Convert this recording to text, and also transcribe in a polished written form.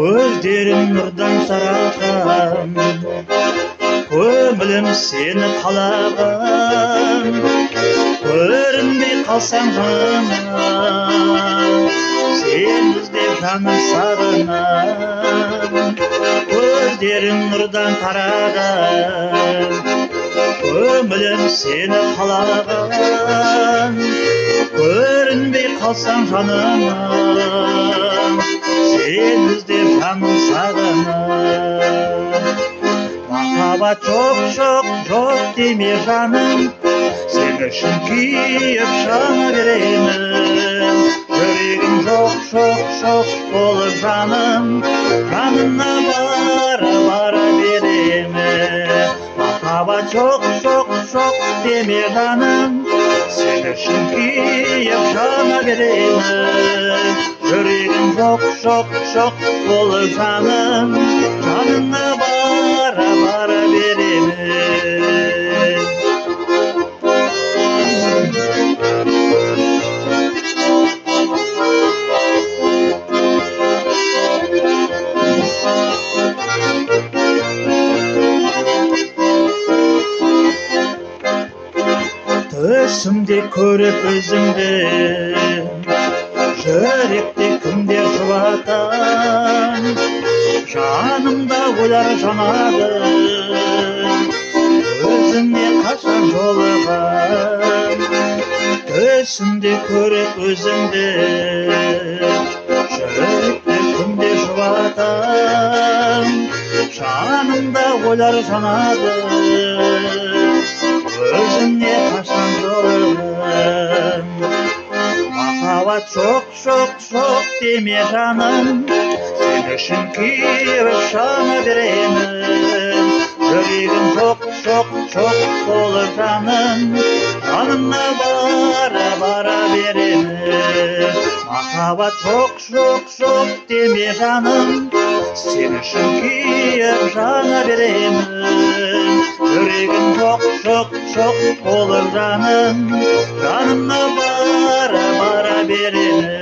көздерің нұрдан сараған, көңілім сені қалаған, көрінбей қалсаң жаным, сен іздеп жаным сағынам. Көздерің нұрдан тараған, көңілім сені қалаған, көрінбей қалсаң жаным, сен іздеп жаным сағынам. Махаббат жоқ, жоқ, жоқ деме жаным, сен үшін күйіп жана беремін. Жүрегім жоқ, жоқ, жоқ болып жаным, жанына бара беремін. Махаббат жоқ, жоқ, жоқ деме жаным, сен үшін күйіп жана беремін. Жүрегім жоқ, жоқ, жоқ болып жаным, жанына бара беремін. Түсімде көріп өзіңді, жүректе күндер жұбатам, жанымда ойлар жанады, өзіңе қашан жолығам. Түсімде көріп өзіңді, жүректе күндер жұбатам, жанымда ойлар жанады, өзіңе қашан жолығам. Махаббат жоқ, жоқ, жоқ деме жаным, сен үшін күйіп жана беремін. Жүрегім жоқ, жоқ, жоқ болып жаным, жанына бара беремін. Махаббат жоқ, жоқ, жоқ деме жаным, сен үшін күйіп жана беремін. Жүрегім жоқ, жоқ, жоқ болып жаным, жанына бара беремін.